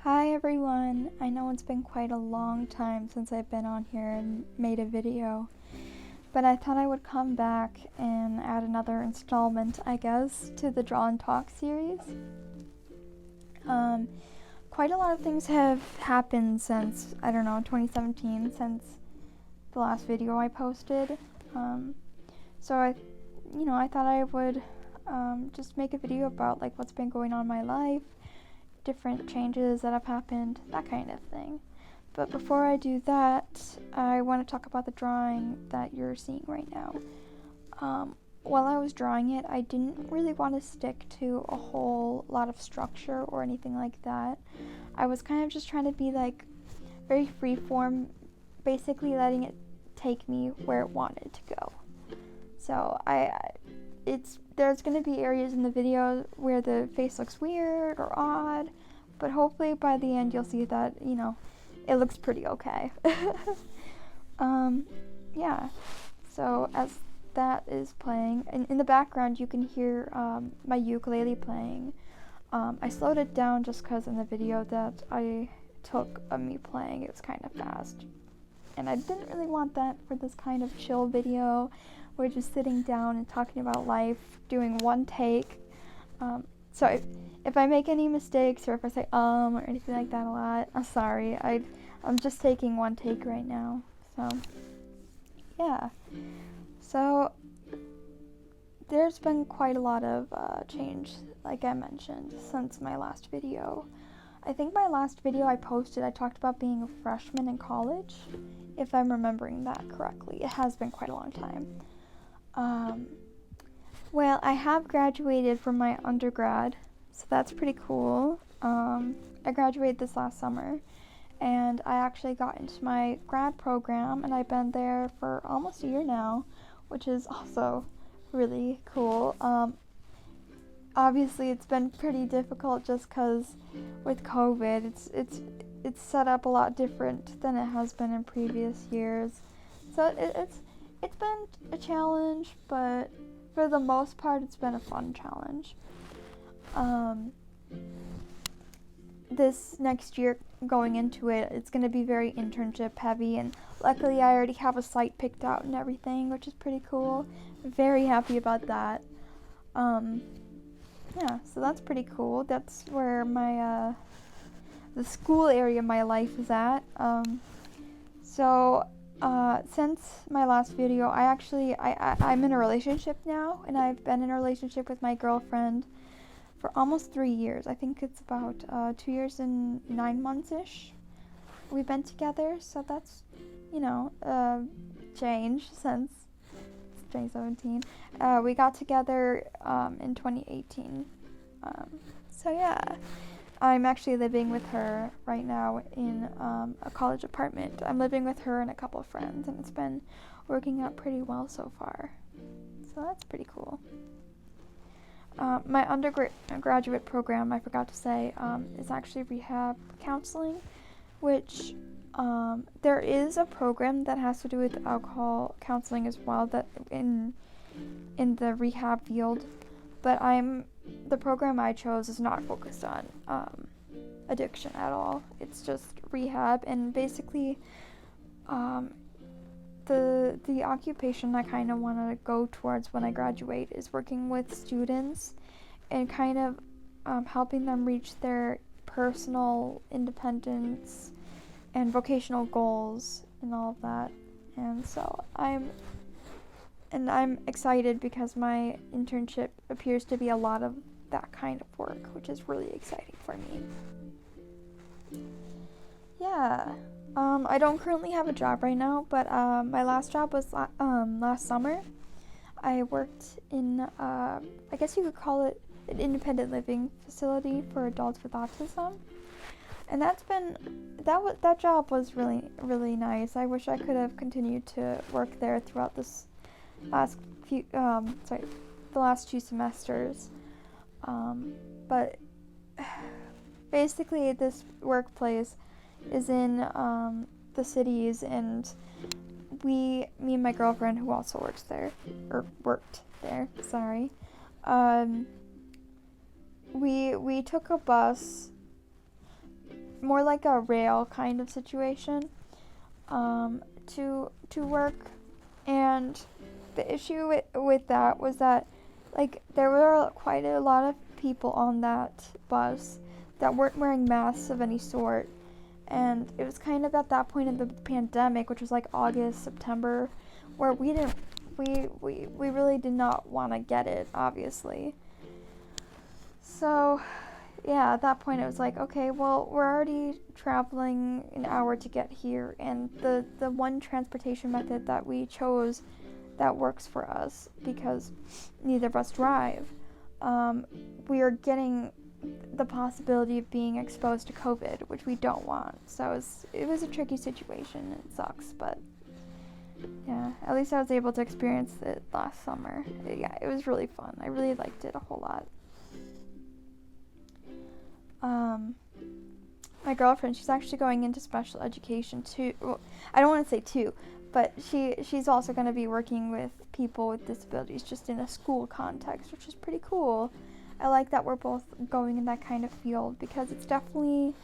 Hi everyone! I know it's been quite a long time since I've been on here and made a video, but I thought I would come back and add another installment, I guess, to the Draw and Talk series. Quite a lot of things have happened since, 2017, since the last video I posted. So I thought I would just make a video about like what's been going on in my life, different changes that have happened, that kind of thing. But before I do that, I want to talk about the drawing that you're seeing right now. While I was drawing it, I didn't really want to stick to a whole lot of structure or anything like that. I was kind of just trying to be like very freeform, basically letting it take me where it wanted to go. So there's going to be areas in the video where the face looks weird or odd, but hopefully by the end you'll see that, it looks pretty okay. Yeah, so as that is playing, in the background you can hear my ukulele playing. I slowed it down just because in the video that I took of me playing, it was kind of fast. And I didn't really want that for this kind of chill video. We're just sitting down and talking about life, doing one take. So if I make any mistakes or if I say or anything like that a lot, I'm sorry. I'm just taking one take right now. So yeah. So there's been quite a lot of change, like I mentioned, since my last video. I think my last video I posted, I talked about being a freshman in college, if I'm remembering that correctly. It has been quite a long time. Well, I have graduated from my undergrad, so that's pretty cool. I graduated this last summer, and I actually got into my grad program, and I've been there for almost a year now, which is also really cool. Obviously, it's been pretty difficult just because with COVID, it's set up a lot different than it has been in previous years. So it's been a challenge, but for the most part, it's been a fun challenge. This next year going into it, it's going to be very internship heavy, and luckily I already have a site picked out and everything, which is pretty cool. Very happy about that. Yeah, so that's pretty cool. That's where my the school area of my life is at. Since my last video, I'm in a relationship now, and I've been in a relationship with my girlfriend for almost 3 years. I think it's about 2 years and 9 months-ish we've been together, so that's, change since 2017. We got together in 2018. So yeah, I'm actually living with her right now in a college apartment. I'm living with her and a couple of friends, and it's been working out pretty well so far. So that's pretty cool. My undergraduate program, I forgot to say, is actually rehab counseling, which there is a program that has to do with alcohol counseling as well, that in the rehab field, but the program I chose is not focused on addiction at all. It's just rehab, and basically the occupation I kind of want to go towards when I graduate is working with students and kind of helping them reach their personal independence and vocational goals and all of that. And so I'm excited because my internship appears to be a lot of that kind of work, which is really exciting for me. Yeah. I don't currently have a job right now, but my last job was last summer. I worked in, I guess you could call it an independent living facility for adults with autism. And that job was really, really nice. I wish I could have continued to work there throughout the last few semesters. But basically this workplace is in the cities, and me and my girlfriend, who also worked there, we took a bus more like a rail kind of situation to work. And the issue with that was that, like, there were quite a lot of people on that bus that weren't wearing masks of any sort. And it was kind of at that point in the pandemic, which was like August, September, where we really did not want to get it, obviously. So yeah, at that point it was like, okay, well, we're already traveling an hour to get here, and the one transportation method that we chose that works for us, because neither of us drive, we are getting the possibility of being exposed to COVID, which we don't want. So it was a tricky situation. It sucks, but yeah, at least I was able to experience it last summer. Yeah, it was really fun. I really liked it a whole lot. My girlfriend, she's actually going into special education too. Well, I don't want to say too, but she's also going to be working with people with disabilities, just in a school context, which is pretty cool. I like that we're both going in that kind of field, because it's definitely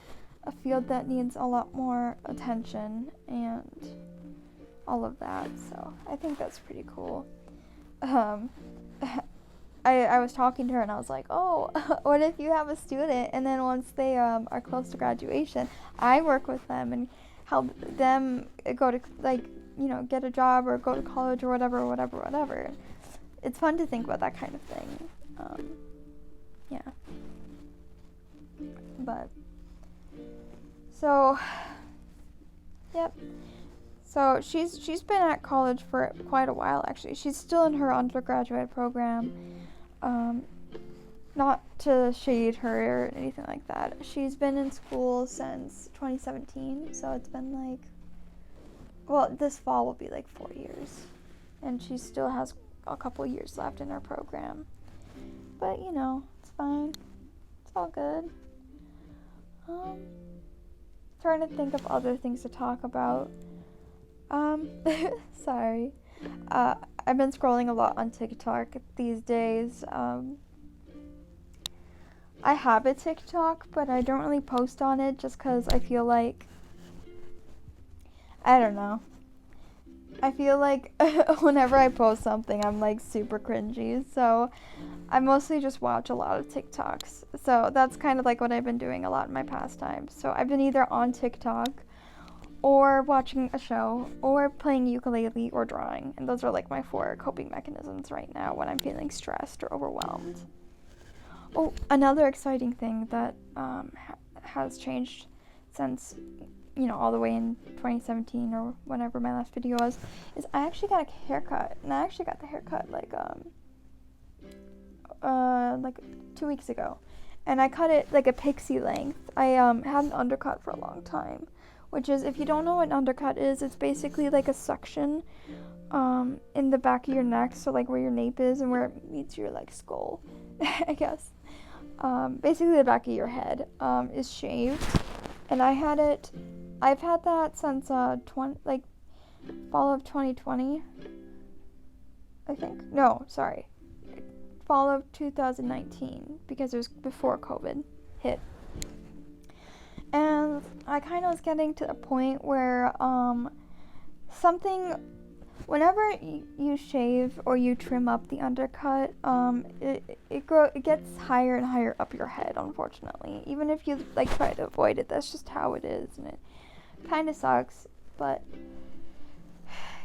a field that needs a lot more attention and all of that. So I think that's pretty cool. I was talking to her and I was like, oh, what if you have a student and then once they are close to graduation, I work with them and help them go to, like, you know, get a job or go to college or whatever. It's fun to think about that kind of thing. Yeah. But so, yep. So she's been at college for quite a while, actually. She's still in her undergraduate program. Not to shade her or anything like that. She's been in school since 2017, so it's been like, well, this fall will be like 4 years. And she still has a couple years left in her program. But, you know, it's fine. It's all good. Trying to think of other things to talk about. Sorry. I've been scrolling a lot on TikTok these days. I have a TikTok, but I don't really post on it just because I feel like, I don't know. I feel like whenever I post something, I'm like super cringy. So I mostly just watch a lot of TikToks. So that's kind of like what I've been doing a lot in my pastime. So I've been either on TikTok or watching a show or playing ukulele or drawing. And those are like my 4 coping mechanisms right now when I'm feeling stressed or overwhelmed. Oh, another exciting thing that has changed since, you know, all the way in 2017 or whenever my last video was, is I actually got a haircut. And I actually got the haircut like 2 weeks ago. And I cut it like a pixie length. I had an undercut for a long time, which is, if you don't know what an undercut is, it's basically like a suction in the back of your neck, so like where your nape is and where it meets your like skull, I guess. Basically the back of your head is shaved, and I've had that since fall of 2020, I think. No, sorry, fall of 2019, because it was before COVID hit. And I kind of was getting to a point where whenever you shave or you trim up the undercut, it gets higher and higher up your head, unfortunately. Even if you like try to avoid it, that's just how it is, and it kind of sucks. But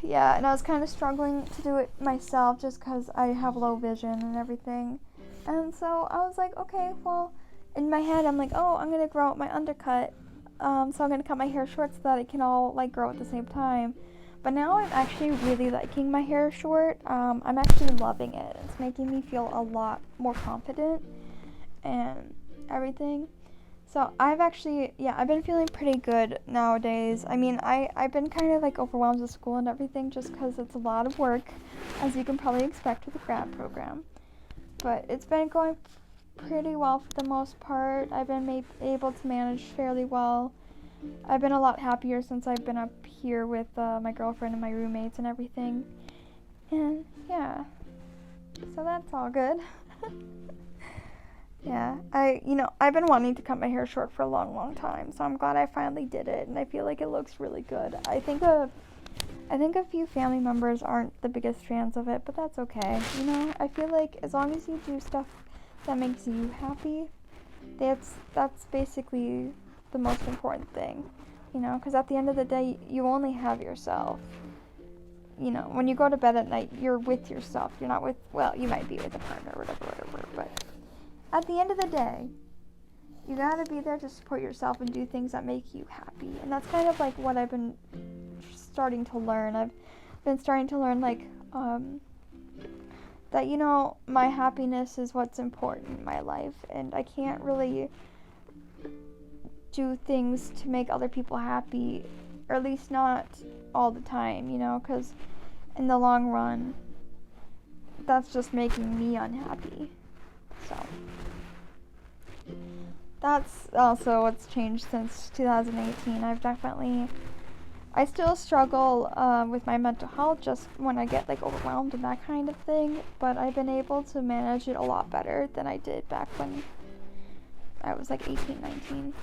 yeah, and I was kind of struggling to do it myself just because I have low vision and everything. And so I was like, okay, well, in my head I'm like, oh, I'm gonna grow out my undercut, so I'm gonna cut my hair short so that it can all like grow at the same time. But now I'm actually really liking my hair short. I'm actually loving it. It's making me feel a lot more confident and everything. So I've been feeling pretty good nowadays. I mean, I've been kind of like overwhelmed with school and everything just because it's a lot of work, as you can probably expect with a grad program. But it's been going pretty well for the most part. I've been able to manage fairly well. I've been a lot happier since I've been up here with my girlfriend and my roommates and everything. And yeah, so that's all good. Yeah, I've been wanting to cut my hair short for a long, long time, so I'm glad I finally did it, and I feel like it looks really good. I think a few family members aren't the biggest fans of it, but that's okay. I feel like as long as you do stuff that makes you happy, that's basically the most important thing. Because at the end of the day, you only have yourself. When you go to bed at night, you're with yourself. You're not with, well, you might be with a partner or whatever, but at the end of the day, you gotta be there to support yourself and do things that make you happy. And that's kind of like what I've been starting to learn. I've been starting to learn, like, that, my happiness is what's important in my life. And I can't really do things to make other people happy, or at least not all the time, because in the long run, that's just making me unhappy. So that's also what's changed since 2018. I still struggle with my mental health just when I get like overwhelmed and that kind of thing, but I've been able to manage it a lot better than I did back when I was like 18, 19.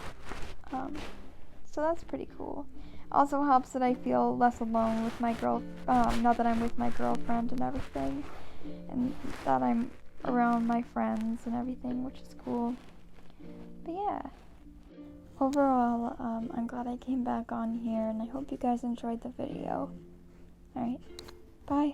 So that's pretty cool. Also helps that I feel less alone with my now that I'm with my girlfriend and everything, and that I'm around my friends and everything, which is cool. But yeah, overall, I'm glad I came back on here, and I hope you guys enjoyed the video. Alright, bye.